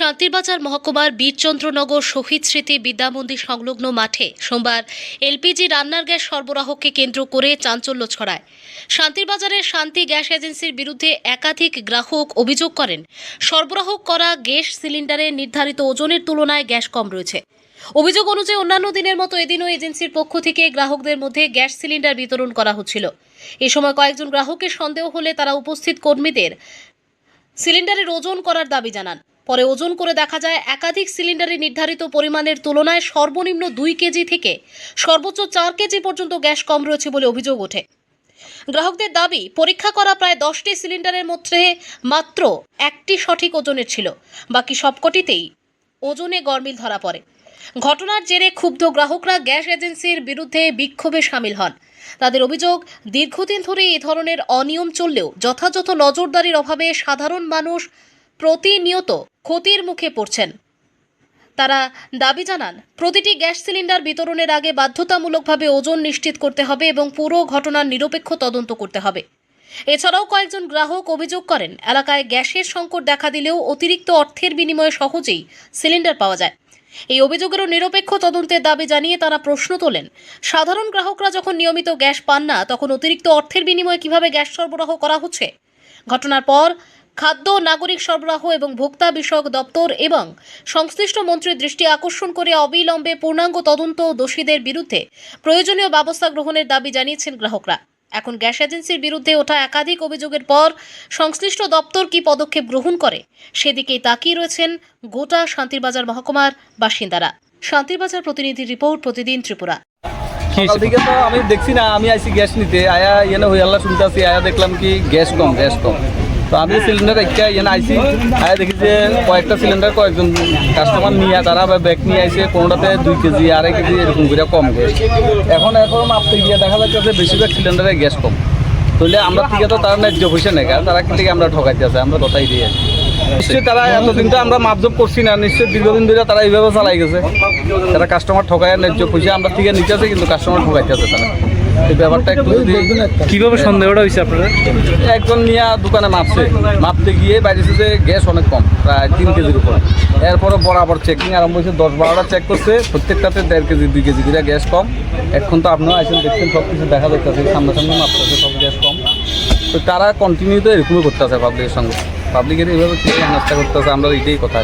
শান্তিরবাজার মহকুমার বীরচন্দ্রনগর শহীদ স্মৃতি বিদ্যামন্দির সংলগ্ন মাঠে সোমবার এলপিজি রান্নার গ্যাস সরবরাহকে কেন্দ্র করে চাঞ্চল্য ছড়ায়। শান্তিরবাজারের শান্তি গ্যাস এজেন্সির বিরুদ্ধে একাধিক গ্রাহক অভিযোগ করেন, সরবরাহ করা গ্যাস সিলিন্ডারে নির্ধারিত ওজনের তুলনায় গ্যাস কম রয়েছে। অভিযোগ অনুযায়ী অন্যান্য দিনের মতো এদিনও এজেন্সির পক্ষ থেকে গ্রাহকদের মধ্যে গ্যাস সিলিন্ডার বিতরণ করা হচ্ছিল। এ সময় কয়েকজন গ্রাহকের সন্দেহ হলে তারা উপস্থিত কর্মীদের সিলিন্ডারের ওজন করার দাবি জানান। পরে ওজন করে দেখা যায় একাধিক সিলিন্ডারে নির্ধারিত পরিমাণের তুলনায় সর্বনিম্ন 2 কেজি থেকে সর্বোচ্চ 4 কেজি পর্যন্ত গ্যাস কম রয়েছে বলে অভিযোগ ওঠে। গ্রাহকদের দাবি, পরীক্ষা করা প্রায় 10টি সিলিন্ডারের মধ্যে মাত্র একটি সঠিক ওজনের ছিল, বাকি সবকটিতেই ওজনে গরমিল ধরা পড়ে। ঘটনার জেরে ক্ষুব্ধ গ্রাহকরা গ্যাস এজেন্সির বিরুদ্ধে বিক্ষোভে সামিল হন। তাদের অভিযোগ, দীর্ঘদিন ধরে এই ধরনের অনিয়ম চললেও যথাযথ নজরদারির অভাবে সাধারণ মানুষ প্রতিনিয়ত ক্ষতির মুখে পড়ছেন। তারা দাবি জানান, প্রতিটি গ্যাস সিলিন্ডার বিতরণের আগে বাধ্যতামূলকভাবে ওজন নিশ্চিত করতে হবে এবং পুরো ঘটনার নিরপেক্ষ তদন্ত করতে হবে। এছাড়াও কয়েকজন গ্রাহক অভিযোগ করেন, এলাকায় গ্যাসের সংকট দেখা দিলেও অতিরিক্ত অর্থের বিনিময়ে সহজেই সিলিন্ডার পাওয়া যায়। এই অভিযোগেরও নিরপেক্ষ তদন্তের দাবি জানিয়ে তারা প্রশ্ন তোলেন, সাধারণ গ্রাহকরা যখন নিয়মিত গ্যাস পান না, তখন অতিরিক্ত অর্থের বিনিময়ে কিভাবে গ্যাস সরবরাহ করা হচ্ছে। ঘটনার পর খাদ্য, নাগরিক সরবরাহ এবং ভোক্তা বিষয়ক দপ্তর এবং সংশ্লিষ্ট মন্ত্রীর দৃষ্টি আকর্ষণ করে অবিলম্বে পূর্ণাঙ্গ তদন্ত ও দোষীদের বিরুদ্ধে প্রয়োজনীয় ব্যবস্থা গ্রহণের দাবি জানিয়েছেন গ্রাহকরা। এখন গ্যাস এজেন্সির বিরুদ্ধে ওঠা একাধিক অভিযোগের পর সংশ্লিষ্ট দপ্তর কি পদক্ষেপ গ্রহণ করে সেদিকেই তাকিয়ে রয়েছেন গোটা শান্তিরবাজার মহকুমার বাসিন্দারা। শান্তিরবাজার প্রতিনিধি রিপোর্ট, প্রতিদিন ত্রিপুরা। সকাল থেকে তো আমি দেখছি না, আমি আইসি গ্যাস নিতে আয়া এনে হয়ে আল্লাহ শুনতে আসি, আয়া দেখলাম কি গ্যাস কম। তো আমি সিলিন্ডার একটা এনে আইসি, আয়া দেখি যে কয়েকটা সিলিন্ডার কয়েকজন কাস্টমার নিয়ে তারা ব্যাগ নিয়ে আইসে, কোনোটাতে 2 কেজি 2.5 কেজি এরকম করে কম গ্যাস। এখন মাপতে গিয়ে দেখা যাচ্ছে যে বেশিরভাগ সিলিন্ডারে গ্যাস কম। তাহলে আমরা থেকে তো তারা ন্যায্য পয়সা নেই, তারা থেকে আমরা ঠকাইতে আছে, আমরা কথাই দিয়ে আছি। নিশ্চয়ই তারা এতদিন তো আমরা মাপজোপ করছি না, নিশ্চয়ই দীর্ঘদিন ধরে তারা এইভাবে চালাই গেছে। তারা কাস্টমার ঠকায়, ন্যায্য পয়সা আমরা থেকে নিতে আছে, কিন্তু কাস্টমার ঠকাইতে আছে তারা। এই ব্যাপারটা একটু কিভাবে সন্দেহটা হয়েছে আপনারা? একজন নিয়ে দোকানে মাপতে গিয়ে বাইরেছে যে গ্যাস অনেক কম, প্রায় 3 কেজির উপর। এরপরে বরাবর চেকিং আরম্ভ হয়েছে, 10-12টা চেক করছে, প্রত্যেকটাতে 1.5 কেজি 2 কেজি করে গ্যাস কম। এখন তো আপনারা আসেন দেখছেন, সব কিছু দেখা যাচ্ছে, সামনাসামনি মাপতেছে, সব গ্যাস কম। তো তারা কন্টিনিউ তো এরকমই করতে আছে পাবলিকের সঙ্গে, পাবলিকের এইভাবে কিছু নাস্তা করতে আছে, আমরা এটাই কথা।